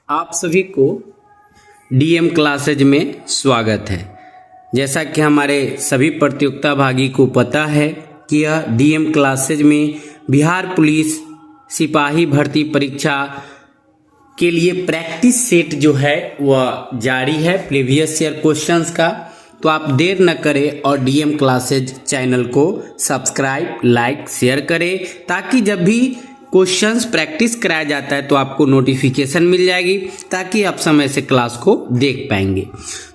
आप सभी को डीएम क्लासेज में स्वागत है। जैसा कि हमारे सभी प्रतियोगिता भागी को पता है कि यह डीएम क्लासेज में बिहार पुलिस सिपाही भर्ती परीक्षा के लिए प्रैक्टिस सेट जो है वह जारी है प्रीवियस ईयर क्वेश्चंस का। तो आप देर न करें और डीएम क्लासेज चैनल को सब्सक्राइब, लाइक, शेयर करें ताकि जब भी क्वेश्चंस प्रैक्टिस कराया जाता है तो आपको नोटिफिकेशन मिल जाएगी, ताकि आप समय से क्लास को देख पाएंगे।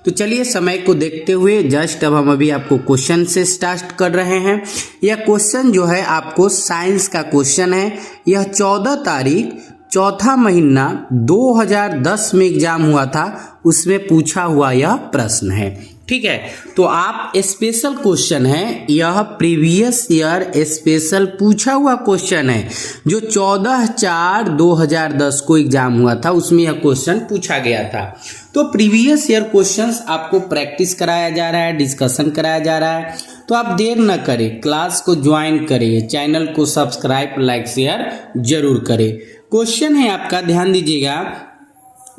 तो चलिए समय को देखते हुए जस्ट अब हम अभी आपको क्वेश्चन से स्टार्ट कर रहे हैं। यह क्वेश्चन जो है आपको साइंस का क्वेश्चन है। यह 14 तारीख चौथा महीना 2010 में एग्जाम हुआ था, उसमें पूछा हुआ यह प्रश्न है। ठीक है, तो आप स्पेशल क्वेश्चन है, यह प्रीवियस ईयर स्पेशल पूछा हुआ क्वेश्चन है जो 14/4/2010 को एग्जाम हुआ था, उसमें यह क्वेश्चन पूछा गया था। तो प्रीवियस ईयर क्वेश्चंस आपको प्रैक्टिस कराया जा रहा है, डिस्कशन कराया जा रहा है। तो आप देर न करें, क्लास को ज्वाइन करें, चैनल को सब्सक्राइब, लाइक, शेयर जरूर करें। क्वेश्चन है आपका, ध्यान दीजिएगा,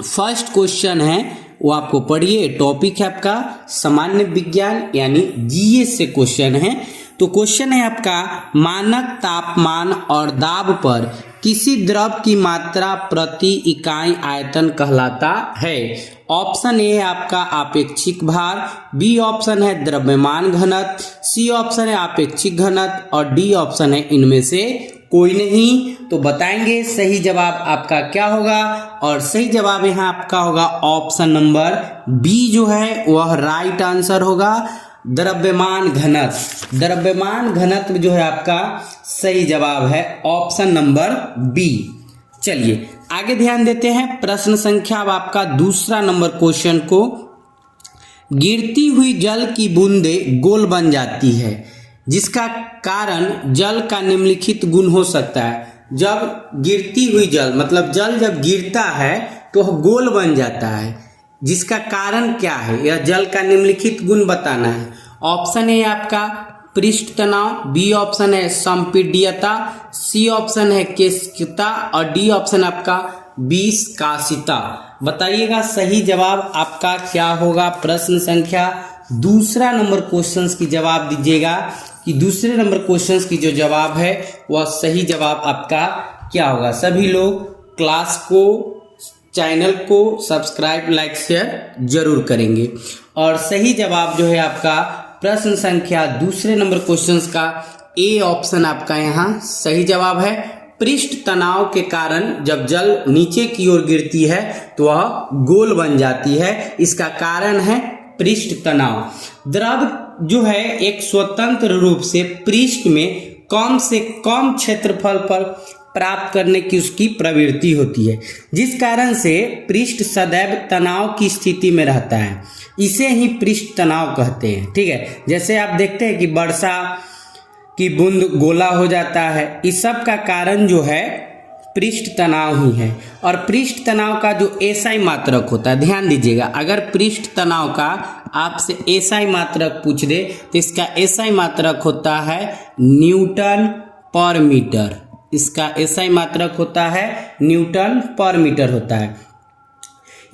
फर्स्ट क्वेश्चन है वो आपको पढ़िए। टॉपिक है आपका सामान्य विज्ञान यानी जीएस से क्वेश्चन है। तो क्वेश्चन है आपका, मानक तापमान और दाब पर किसी द्रव की मात्रा प्रति इकाई आयतन कहलाता है। ऑप्शन ए है आपका आपेक्षिक भार, बी ऑप्शन है द्रव्यमान घनत्व, सी ऑप्शन है आपेक्षिक घनत्व और डी ऑप्शन है इनमें से कोई नहीं। तो बताएंगे सही जवाब आपका क्या होगा, और सही जवाब यहाँ आपका होगा ऑप्शन नंबर बी जो है वह राइट आंसर होगा, द्रव्यमान घनत्व। द्रव्यमान घनत्व जो है आपका सही जवाब है, ऑप्शन नंबर बी। चलिए आगे ध्यान देते हैं प्रश्न संख्या अब आपका दूसरा नंबर क्वेश्चन को। गिरती हुई जल की बूंदें गोल बन जाती है, जिसका कारण जल का निम्नलिखित गुण हो सकता है। जब गिरती हुई जल मतलब जल जब गिरता है तो वह गोल बन जाता है, जिसका कारण क्या है, यह जल का निम्नलिखित गुण बताना है। ऑप्शन ए आपका पृष्ठ तनाव, बी ऑप्शन है संपीड्यता, सी ऑप्शन है केशिकता और डी ऑप्शन आपका विस्कासिता। बताइएगा सही जवाब आपका क्या होगा। प्रश्न संख्या दूसरा नंबर क्वेश्चंस की जवाब दीजिएगा कि दूसरे नंबर क्वेश्चंस की जो जवाब है वह सही जवाब आपका क्या होगा। सभी लोग क्लास को, चैनल को सब्सक्राइब, लाइक, शेयर जरूर करेंगे। और सही जवाब जो है आपका प्रश्न संख्या दूसरे नंबर क्वेश्चंस का ए ऑप्शन आपका यहाँ सही जवाब है। पृष्ठ तनाव के कारण जब जल नीचे की ओर गिरती है तो वह गोल बन जाती है, इसका कारण है पृष्ठ तनाव। द्रव जो है एक स्वतंत्र रूप से पृष्ठ में कम से कम क्षेत्रफल पर प्राप्त करने की उसकी प्रवृत्ति होती है, जिस कारण से पृष्ठ सदैव तनाव की स्थिति में रहता है। इसे ही पृष्ठ तनाव कहते हैं। ठीक है, जैसे आप देखते हैं कि वर्षा की बूंद गोला हो जाता है, इस सब का कारण जो है पृष्ठ तनाव ही है। और पृष्ठ तनाव का जो एसआई मात्रक होता है, ध्यान दीजिएगा, अगर पृष्ठ तनाव का आपसे एसआई मात्रक पूछ दे तो इसका एसआई मात्रक होता है न्यूटन पर मीटर। इसका एसआई मात्रक होता है न्यूटन पर मीटर होता है।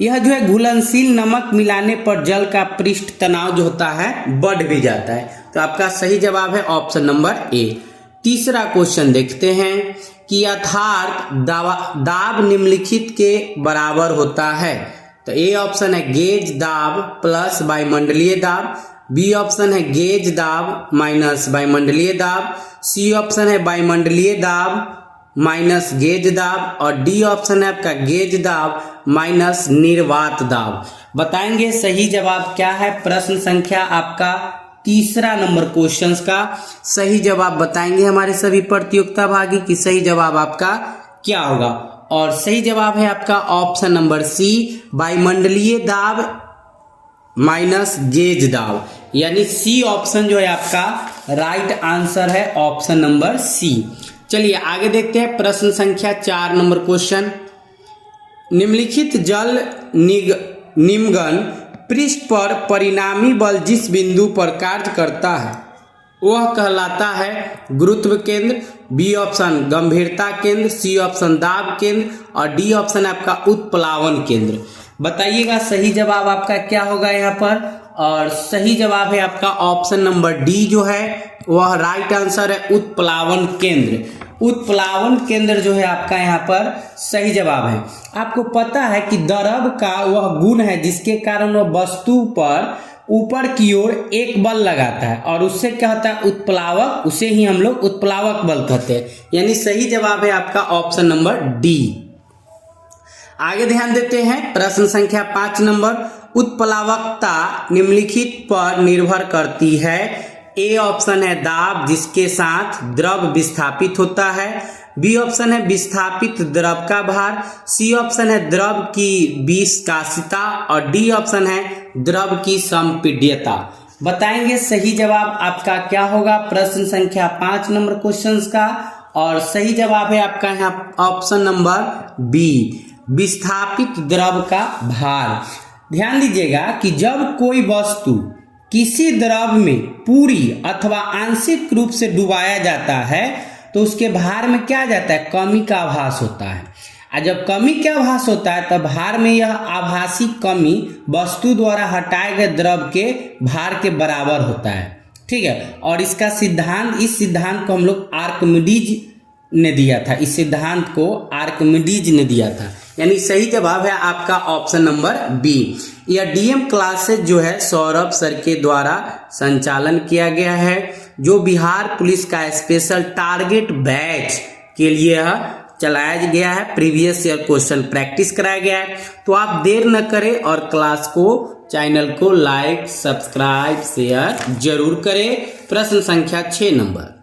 यह जो है घुलनशील नमक मिलाने पर जल का पृष्ठ तनाव जो होता है बढ़ भी जाता है। तो आपका सही जवाब है ऑप्शन नंबर ए। तीसरा क्वेश्चन देखते हैं कि यथार्थ दाब निम्नलिखित के बराबर होता है। तो ए ऑप्शन है गेज दाब प्लस वायुमंडलीय दाब, बी ऑप्शन है गेज दाब माइनस वायुमंडलीय दाब, सी ऑप्शन है वायुमंडलीय दाब माइनस गेज दाब और डी ऑप्शन है आपका गेज दाब माइनस निर्वात दाब। बताएंगे सही जवाब क्या है। प्रश्न संख्या आपका तीसरा नंबर क्वेश्चंस का सही जवाब बताएंगे हमारे सभी प्रतियोगिता भागी कि सही जवाब आपका क्या होगा। और सही जवाब है आपका ऑप्शन नंबर सी, वायुमंडलीय दाब माइनस गेज दाब, यानी सी ऑप्शन जो है आपका राइट आंसर है, ऑप्शन नंबर सी। चलिए आगे देखते हैं प्रश्न संख्या 4 नंबर क्वेश्चन। निम्नलिखित जल निम्नगन पृष्ठ पर परिणामी बल जिस बिंदु पर कार्य करता है वह कहलाता है गुरुत्व केंद्र, बी ऑप्शन गंभीरता केंद्र, सी ऑप्शन दाब केंद्र और डी ऑप्शन आपका उत्प्लावन केंद्र। बताइएगा सही जवाब आपका क्या होगा यहाँ पर। और सही जवाब है आपका ऑप्शन नंबर डी जो है वह राइट आंसर है, उत्प्लावन केंद्र। उत्प्लावन केंद्र जो है आपका यहाँ पर सही जवाब है। आपको पता है कि द्रव का वह गुण है जिसके कारण वह वस्तु पर ऊपर की ओर एक बल लगाता है और उससे क्या होता है उत्प्लावक, उसे ही हम लोग उत्प्लावक बल कहते हैं। यानी सही जवाब है आपका ऑप्शन नंबर डी। आगे ध्यान देते हैं प्रश्न संख्या 5 नंबर। उत्प्लावकता निम्नलिखित पर निर्भर करती है। ए ऑप्शन है दाब जिसके साथ द्रव विस्थापित होता है, बी ऑप्शन है विस्थापित द्रव का भार, सी ऑप्शन है द्रव की विस्कासिता और डी ऑप्शन है द्रव की संपीड्यता। बताएंगे सही जवाब आपका क्या होगा प्रश्न संख्या 5 नंबर क्वेश्चन का। और सही जवाब है आपका यहाँ ऑप्शन नंबर बी, विस्थापित द्रव का भार। ध्यान दीजिएगा कि जब कोई वस्तु किसी द्रव में पूरी अथवा आंशिक रूप से डुबाया जाता है तो उसके भार में क्या आ जाता है, कमी का आभास होता है। और जब कमी का आभास होता है तब भार में यह आभासी कमी वस्तु द्वारा हटाए गए द्रव के भार के बराबर होता है। ठीक है, और इसका सिद्धांत, इस सिद्धांत को हम लोग आर्किमिडीज ने दिया था, इस सिद्धांत को आर्किमिडीज ने दिया था। यानी सही जवाब है आपका ऑप्शन नंबर बी। यह डीएम क्लासेज जो है सौरभ सर के द्वारा संचालन किया गया है, जो बिहार पुलिस का स्पेशल टारगेट बैच के लिए चलाया गया है। प्रीवियस ईयर क्वेश्चन प्रैक्टिस कराया गया है। तो आप देर न करें और क्लास को, चैनल को लाइक, सब्सक्राइब, शेयर जरूर करें। प्रश्न संख्या 6 नंबर।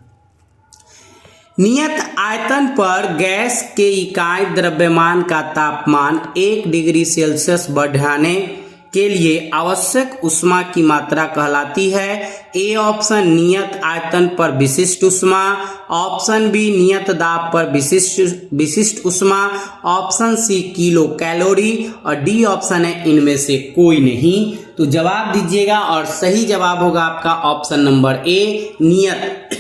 नियत आयतन पर गैस के इकाई द्रव्यमान का तापमान 1 डिग्री सेल्सियस बढ़ाने के लिए आवश्यक ऊष्मा की मात्रा कहलाती है। ए ऑप्शन नियत आयतन पर विशिष्ट ऊष्मा, ऑप्शन बी नियत दाब पर विशिष्ट ऊष्मा, ऑप्शन सी किलो कैलोरी और डी ऑप्शन है इनमें से कोई नहीं। तो जवाब दीजिएगा और सही जवाब होगा आपका ऑप्शन नंबर ए, नियत।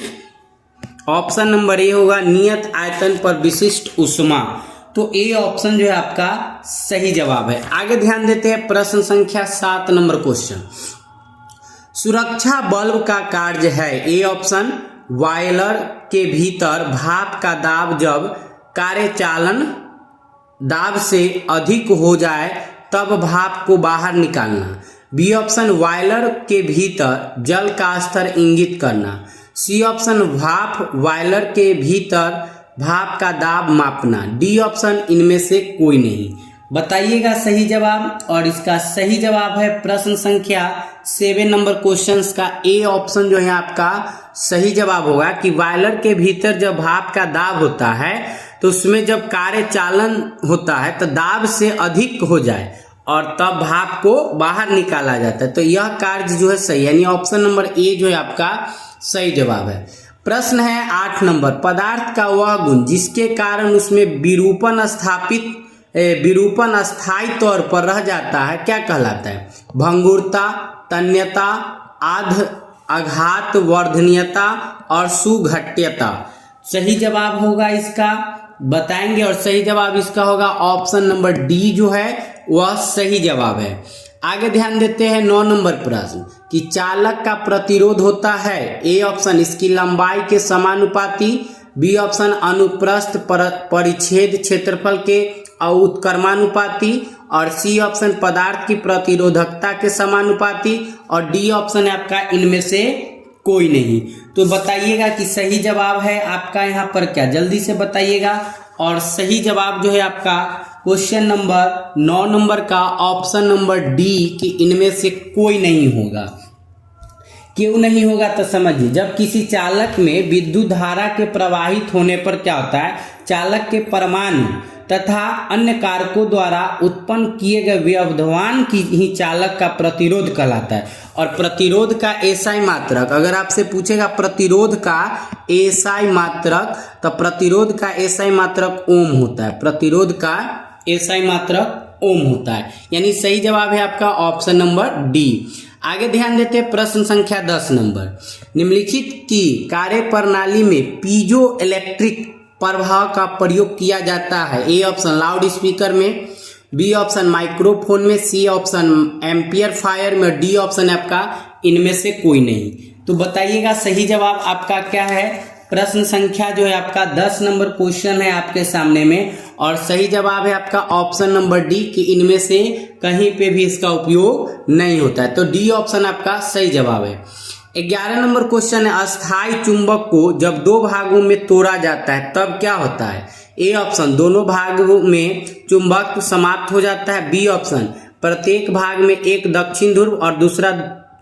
ऑप्शन नंबर ए होगा नियत आयतन पर विशिष्ट ऊष्मा। तो ए ऑप्शन जो है आपका सही जवाब है। आगे ध्यान देते हैं प्रश्न संख्या 7 नंबर क्वेश्चन। सुरक्षा बल्ब का कार्य है। ए ऑप्शन बॉयलर के भीतर भाप का दाब जब कार्यचालन दाब से अधिक हो जाए तब भाप को बाहर निकालना, बी ऑप्शन बॉयलर के भीतर जल का स्तर इंगित करना, सी ऑप्शन भाप बॉयलर के भीतर भाप का दाब मापना, डी ऑप्शन इनमें से कोई नहीं। बताइएगा सही जवाब। और इसका सही जवाब है प्रश्न संख्या 7 नंबर क्वेश्चंस का ए ऑप्शन जो है आपका सही जवाब होगा कि बॉयलर के भीतर जब भाप का दाब होता है तो उसमें जब कार्यचालन होता है तो दाब से अधिक हो जाए और तब भाप को बाहर निकाला जाता है। तो यह कार्य जो है सही, यानी ऑप्शन नंबर ए जो है आपका सही जवाब है। प्रश्न है 8 नंबर। पदार्थ का वह गुण जिसके कारण उसमें विरूपण स्थायी तौर पर रह जाता है क्या कहलाता है? भंगुरता, तन्यता, आघात वर्धनीयता और सुघट्यता। सही जवाब होगा इसका, बताएंगे। और सही जवाब इसका होगा ऑप्शन नंबर डी जो है वह सही जवाब है। आगे ध्यान देते हैं 9 नंबर प्रश्न कि चालक का प्रतिरोध होता है। ए ऑप्शन इसकी लंबाई के समानुपाती, बी ऑप्शन अनुप्रस्थ परिच्छेद क्षेत्रफल के उत्क्रमानुपाती और सी ऑप्शन पदार्थ की प्रतिरोधकता के समानुपाती और डी ऑप्शन है आपका इनमें से कोई नहीं। तो बताइएगा कि सही जवाब है आपका यहाँ पर क्या, जल्दी से बताइएगा। और सही जवाब जो है आपका क्वेश्चन नंबर 9 नंबर का ऑप्शन नंबर डी कि इनमें से कोई नहीं होगा। क्यों नहीं होगा तो समझिए, जब किसी चालक में विद्युत धारा के प्रवाहित होने पर क्या होता है, चालक के परमाणु तथा अन्य कारकों द्वारा उत्पन्न किए गए व्यवधान की ही चालक का प्रतिरोध कहलाता है। और प्रतिरोध का एसआई मात्रक, अगर आपसे पूछेगा प्रतिरोध का एसआई मात्रक, तो प्रतिरोध का एसआई मात्रक ओम होता है। प्रतिरोध का एसआई मात्रक ओम होता है, यानी सही जवाब है आपका ऑप्शन नंबर डी। आगे ध्यान देते हैं प्रश्न संख्या 10 नंबर। निम्नलिखित की कार्य प्रणाली में पीजो इलेक्ट्रिक प्रभाव का प्रयोग किया जाता है। ए ऑप्शन लाउड स्पीकर में, बी ऑप्शन माइक्रोफोन में, सी ऑप्शन एम्पलीफायर में, डी ऑप्शन आपका इनमें से कोई नहीं। तो बताइएगा सही जवाब आपका क्या है। प्रश्न संख्या जो है आपका 10 नंबर क्वेश्चन है आपके सामने में, और सही जवाब है आपका ऑप्शन नंबर डी कि इनमें से कहीं पे भी इसका उपयोग नहीं होता है। तो डी ऑप्शन आपका सही जवाब है। 11 नंबर क्वेश्चन है, अस्थायी चुंबक को जब दो भागों में तोड़ा जाता है तब क्या होता है। ए ऑप्शन दोनों भागों में चुंबक समाप्त हो जाता है, बी ऑप्शन प्रत्येक भाग में एक दक्षिण ध्रुव और दूसरा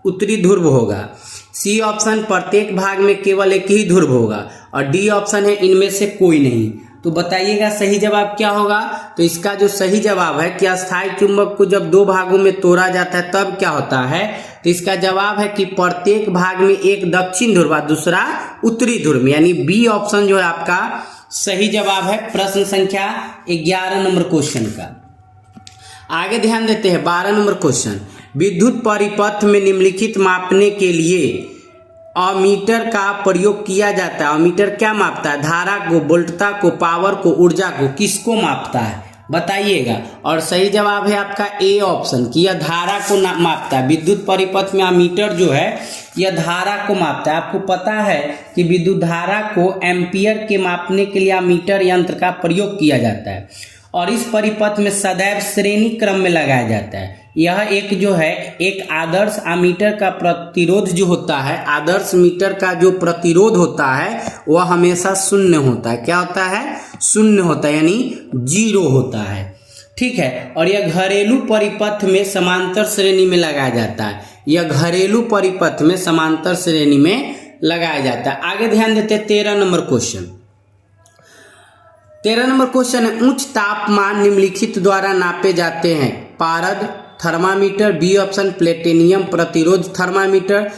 उत्तरी ध्रुव होगा, सी ऑप्शन प्रत्येक भाग में केवल एक ही ध्रुव होगा, और डी ऑप्शन है इनमें से कोई नहीं। तो बताइएगा सही जवाब क्या होगा। तो इसका जो सही जवाब है कि अस्थायी चुंबक को जब दो भागों में तोड़ा जाता है तब क्या होता है, तो इसका जवाब है कि प्रत्येक भाग में एक दक्षिण ध्रुव और दूसरा उत्तरी ध्रुव, यानी बी ऑप्शन जो है आपका सही जवाब है प्रश्न संख्या 11 नंबर क्वेश्चन का। आगे ध्यान देते हैं 12 नंबर क्वेश्चन। विद्युत परिपथ में निम्नलिखित मापने के लिए अमीटर का प्रयोग किया जाता है। अमीटर क्या मापता है, धारा को, वोल्टता को, पावर को, ऊर्जा को, किसको मापता है बताइएगा। और सही जवाब है आपका ए ऑप्शन कि यह धारा को मापता है। विद्युत परिपथ में अमीटर जो है यह धारा को मापता है। आपको पता है कि विद्युत धारा को एम्पियर के मापने के लिए अमीटर यंत्र का प्रयोग किया जाता है, और इस परिपथ में सदैव श्रेणी क्रम में लगाया जाता है। यह एक जो है एक आदर्श अमीटर का प्रतिरोध जो होता है, आदर्श मीटर का जो प्रतिरोध होता है वह हमेशा शून्य होता है। क्या होता है, शून्य होता है, यानी 0 होता है। ठीक है, और यह घरेलू परिपथ में समांतर श्रेणी में लगाया जाता है। यह घरेलू परिपथ में समांतर श्रेणी में लगाया जाता है। आगे ध्यान देते हैं 13 नंबर क्वेश्चन। 13 नंबर क्वेश्चन है, उच्च तापमान निम्नलिखित द्वारा नापे जाते हैं। पारद थर्मामीटर, बी ऑप्शन प्लेटिनियम प्रतिरोध थर्मामीटर,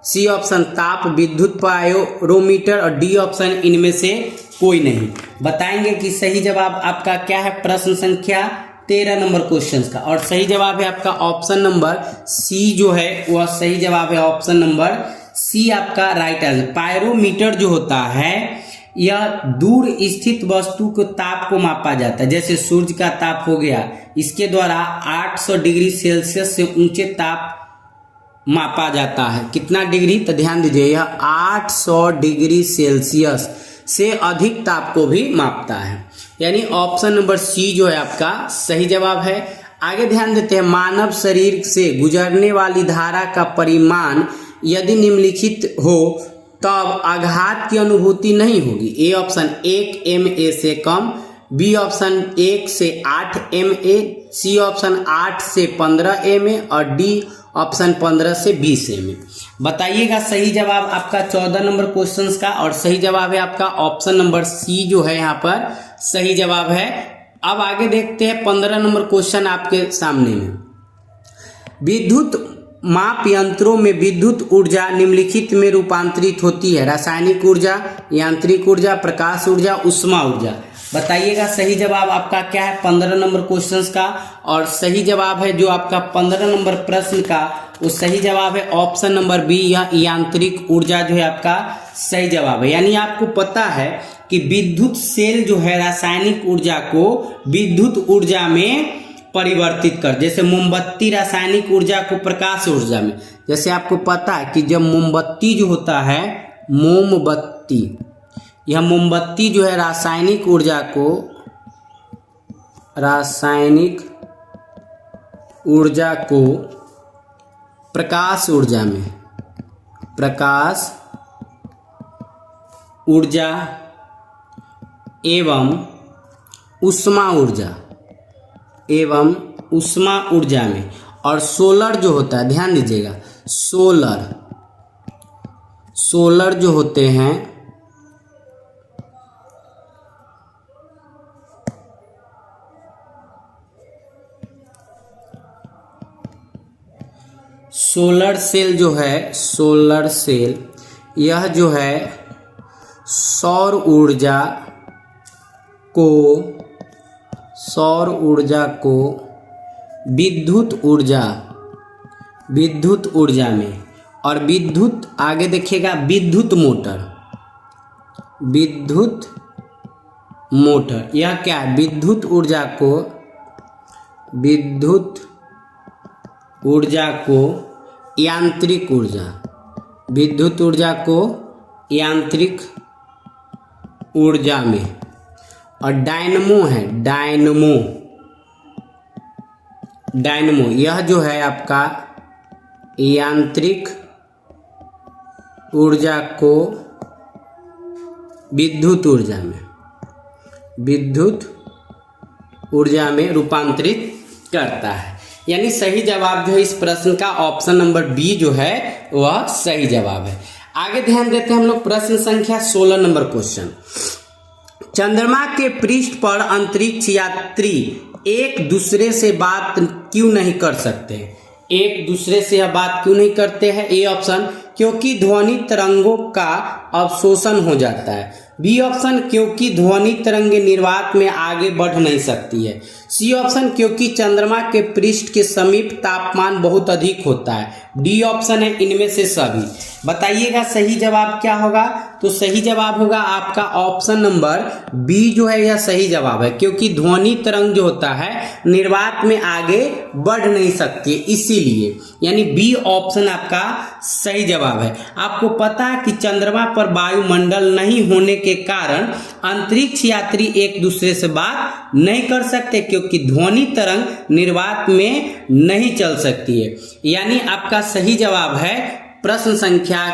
सी ऑप्शन ताप विद्युत पायरोमीटर, और डी ऑप्शन इनमें से कोई नहीं। बताएंगे कि सही जवाब आपका क्या है प्रश्न संख्या 13 नंबर क्वेश्चन का। और सही जवाब है आपका ऑप्शन नंबर सी जो है वह सही जवाब है। ऑप्शन नंबर सी आपका राइट आंसर। पायरोमीटर जो होता है यह दूर स्थित वस्तु के ताप को मापा जाता है। जैसे सूर्य का ताप हो गया, इसके द्वारा 800 डिग्री सेल्सियस से ऊंचे ताप मापा जाता है। कितना डिग्री, तो ध्यान दीजिए यह 800 डिग्री सेल्सियस से अधिक ताप को भी मापता है, यानी ऑप्शन नंबर सी जो है आपका सही जवाब है। आगे ध्यान देते हैं, मानव शरीर से गुजरने वाली धारा का परिमाण यदि निम्नलिखित हो तब आघात की अनुभूति नहीं होगी। ए ऑप्शन 1 MA से कम, बी ऑप्शन 1 से 8 MA, सी ऑप्शन 8 से 15 MA, और डी ऑप्शन 15 से 20 MA। बताइएगा सही जवाब आपका 14 नंबर क्वेश्चन का, और सही जवाब है आपका ऑप्शन नंबर सी जो है यहाँ पर सही जवाब है। अब आगे देखते हैं 15 नंबर क्वेश्चन आपके सामने में। विद्युत माप यंत्रों में विद्युत ऊर्जा निम्नलिखित में रूपांतरित होती है। रासायनिक ऊर्जा, यांत्रिक ऊर्जा, प्रकाश ऊर्जा, ऊष्मा ऊर्जा। बताइएगा सही जवाब आपका क्या है 15 नंबर क्वेश्चन का। और सही जवाब है जो आपका 15 नंबर प्रश्न का वो सही जवाब है ऑप्शन नंबर बी, या यांत्रिक ऊर्जा जो है आपका सही जवाब है। यानी आपको पता है कि विद्युत सेल जो है रासायनिक ऊर्जा को विद्युत ऊर्जा में परिवर्तित कर, जैसे मोमबत्ती रासायनिक ऊर्जा को प्रकाश ऊर्जा में। जैसे आपको पता है कि जब मोमबत्ती जो होता है, मोमबत्ती, यह मोमबत्ती जो है रासायनिक ऊर्जा को प्रकाश ऊर्जा में, प्रकाश ऊर्जा एवं ऊष्मा ऊर्जा में, और सोलर जो होता है, ध्यान दीजिएगा, सोलर जो होते हैं सोलर सेल जो है, सोलर सेल यह जो है सौर ऊर्जा को विद्युत ऊर्जा विद्युत ऊर्जा में। और विद्युत आगे देखिएगा विद्युत मोटर, विद्युत मोटर यह क्या है? विद्युत ऊर्जा को यांत्रिक ऊर्जा, विद्युत ऊर्जा को यांत्रिक ऊर्जा में। और डायनमो है, डायनमो यह जो है आपका यांत्रिक ऊर्जा को विद्युत ऊर्जा में रूपांतरित करता है। यानी सही जवाब जो है इस प्रश्न का ऑप्शन नंबर बी जो है वह सही जवाब है। आगे ध्यान देते हैं हम लोग प्रश्न संख्या 16 नंबर क्वेश्चन। चंद्रमा के पृष्ठ पर अंतरिक्ष यात्री एक दूसरे से बात क्यों नहीं कर सकते? एक दूसरे से यह बात क्यों नहीं करते हैं? ए ऑप्शन क्योंकि ध्वनि तरंगों का अवशोषण हो जाता है। बी ऑप्शन क्योंकि ध्वनि तरंगे निर्वात में आगे बढ़ नहीं सकती है। सी ऑप्शन क्योंकि चंद्रमा के पृष्ठ के समीप तापमान बहुत अधिक होता है। डी ऑप्शन है इनमें से सभी। बताइएगा सही जवाब क्या होगा? तो सही जवाब होगा आपका ऑप्शन नंबर बी जो है यह सही जवाब है, क्योंकि ध्वनि तरंग जो होता है निर्वात में आगे बढ़ नहीं सकती है, इसीलिए। यानी बी ऑप्शन आपका सही जवाब है। आपको पता है कि चंद्रमा पर वायुमंडल नहीं होने के कारण अंतरिक्ष यात्री एक दूसरे से बात नहीं कर सकते, क्योंकि ध्वनि तरंग निर्वात में नहीं चल सकती है। यानी आपका सही जवाब है प्रश्न संख्या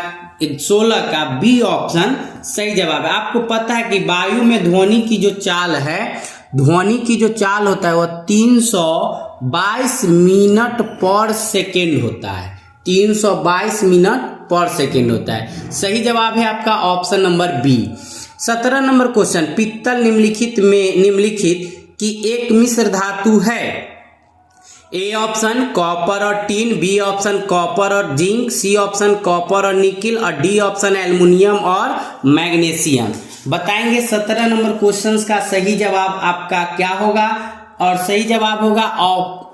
16 का बी ऑप्शन सही जवाब है। आपको पता है कि वायु में ध्वनि की जो चाल है, ध्वनि की जो चाल होता है वह 322 मिनट पर सेकेंड होता है, 322 मिनट पर सेकेंड होता है। सही जवाब है आपका ऑप्शन नंबर बी। 17 नंबर क्वेश्चन। पित्तल निम्नलिखित की एक मिश्र धातु है। ए ऑप्शन कॉपर और टीन, बी ऑप्शन कॉपर और जिंक, सी ऑप्शन कॉपर और निकिल और डी ऑप्शन एल्युमिनियम और मैग्नीशियम। बताएंगे 17 नंबर क्वेश्चंस का सही जवाब आपका क्या होगा? और सही जवाब होगा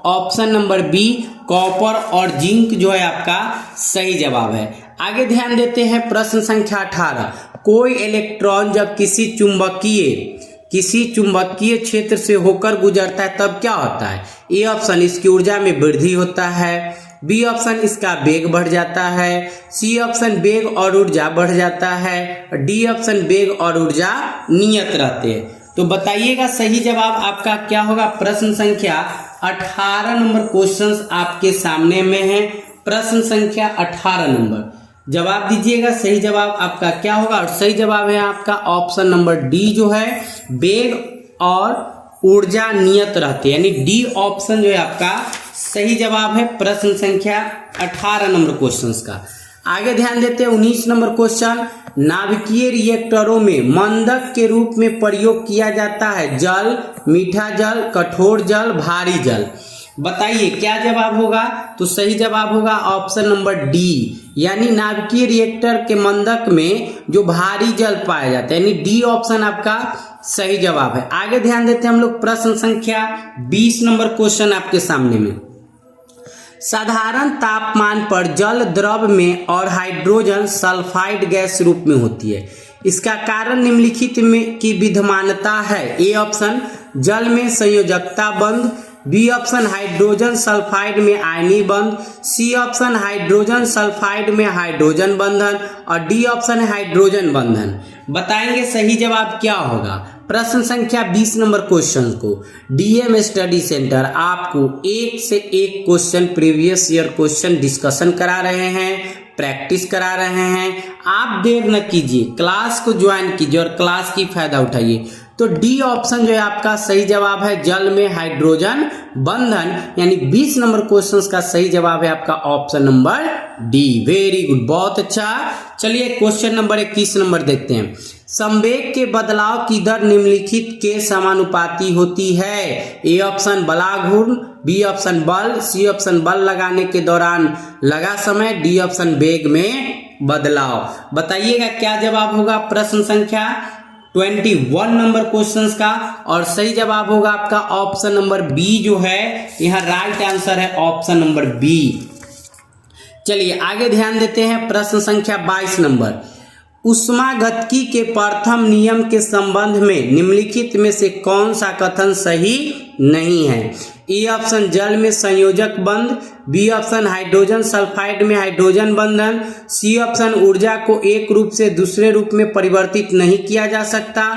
ऑप्शन नंबर बी कॉपर और जिंक जो है आपका सही जवाब है। आगे ध्यान देते हैं प्रश्न संख्या 18। कोई इलेक्ट्रॉन जब किसी चुंबकीय क्षेत्र से होकर गुजरता है तब क्या होता है? ए ऑप्शन इसकी ऊर्जा में वृद्धि होता है, बी ऑप्शन इसका वेग बढ़ जाता है, सी ऑप्शन वेग और ऊर्जा बढ़ जाता है, डी ऑप्शन वेग और ऊर्जा नियत रहते हैं। तो बताइएगा सही जवाब आपका क्या होगा? प्रश्न संख्या 18 नंबर क्वेश्चन आपके सामने में है। प्रश्न संख्या 18 नंबर जवाब दीजिएगा सही जवाब आपका क्या होगा? और सही जवाब है आपका ऑप्शन नंबर डी जो है वेग और ऊर्जा नियत रहते, यानी डी ऑप्शन जो है आपका सही जवाब है प्रश्न संख्या 18 नंबर क्वेश्चन का। आगे ध्यान देते हैं 19 नंबर क्वेश्चन। नाभिकीय रिएक्टरों में मंदक के रूप में प्रयोग किया जाता है जल, मीठा जल, कठोर जल, भारी जल। बताइए क्या जवाब होगा? तो सही जवाब होगा ऑप्शन नंबर डी, यानी नाभिकीय रिएक्टर के मंदक में जो भारी जल पाया जाता है, यानी डी ऑप्शन आपका सही जवाब है। आगे ध्यान देते हैं हम लोग प्रश्न संख्या 20 नंबर क्वेश्चन आपके सामने में। साधारण तापमान पर जल द्रव में और हाइड्रोजन सल्फाइड गैस रूप में होती है। इसका कारण निम्नलिखित में की विद्यमानता है। ए ऑप्शन जल में संयोजकता बंध, बी ऑप्शन हाइड्रोजन सल्फाइड में आयनीय बंध, सी ऑप्शन हाइड्रोजन सल्फाइड में हाइड्रोजन बंधन और डी ऑप्शन हाइड्रोजन बंधन। बताएंगे सही जवाब क्या होगा? प्रश्न संख्या 20 नंबर क्वेश्चन को डीएम स्टडी सेंटर आपको एक से एक question previous year question discussion करा रहे हैं, प्रैक्टिस करा रहे हैं। आप देर न कीजिए, क्लास को ज्वाइन कीजिए और क्लास की फायदा उठाइए। तो डी ऑप्शन जो है आपका सही जवाब है जल में हाइड्रोजन बंधन, यानी 20 नंबर क्वेश्चन का सही जवाब है आपका option number D. Very good, बहुत अच्छा। चलिए क्वेश्चन नंबर 21 नंबर देखते हैं। संवेग के बदलाव की दर निम्नलिखित के समानुपाती होती है। ए ऑप्शन बलाघूर्ण, बी ऑप्शन बल, सी ऑप्शन बल लगाने के दौरान लगा समय, डी ऑप्शन वेग में बदलाव। बताइएगा क्या जवाब होगा प्रश्न संख्या 21 नंबर क्वेश्चंस का? और सही जवाब होगा आपका ऑप्शन नंबर बी जो है, यहाँ राइट आंसर है ऑप्शन नंबर बी। चलिए आगे ध्यान देते हैं। प्रश्न संख्या 22 नंबर, ऊष्मागतिकी के प्रथम नियम के संबंध में निम्नलिखित में से कौन सा कथन सही नहीं है? ए ऑप्शन जल में संयोजक बंध, बी ऑप्शन हाइड्रोजन सल्फाइड में हाइड्रोजन बंधन, सी ऑप्शन ऊर्जा को एक रूप से दूसरे रूप में परिवर्तित नहीं किया जा सकता,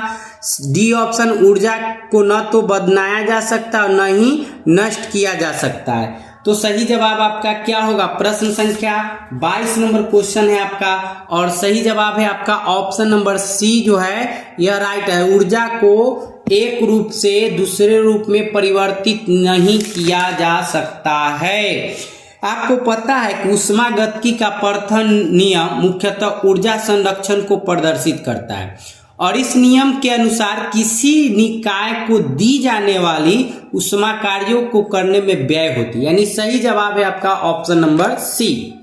डी ऑप्शन ऊर्जा को न तो बदलाया जा सकता और न ही नष्ट किया जा सकता है। तो सही जवाब आपका क्या होगा? प्रश्न संख्या 22 नंबर क्वेश्चन है आपका, और सही जवाब है आपका ऑप्शन नंबर सी जो है यह राइट है। ऊर्जा को एक रूप से दूसरे रूप में परिवर्तित नहीं किया जा सकता है। आपको पता है कि ऊष्मागतिकी का प्रथम नियम मुख्यतः ऊर्जा संरक्षण को प्रदर्शित करता है, और इस नियम के अनुसार किसी निकाय को दी जाने वाली ऊष्मा कार्यों को करने में व्यय होती है, यानी सही जवाब है आपका ऑप्शन नंबर सी।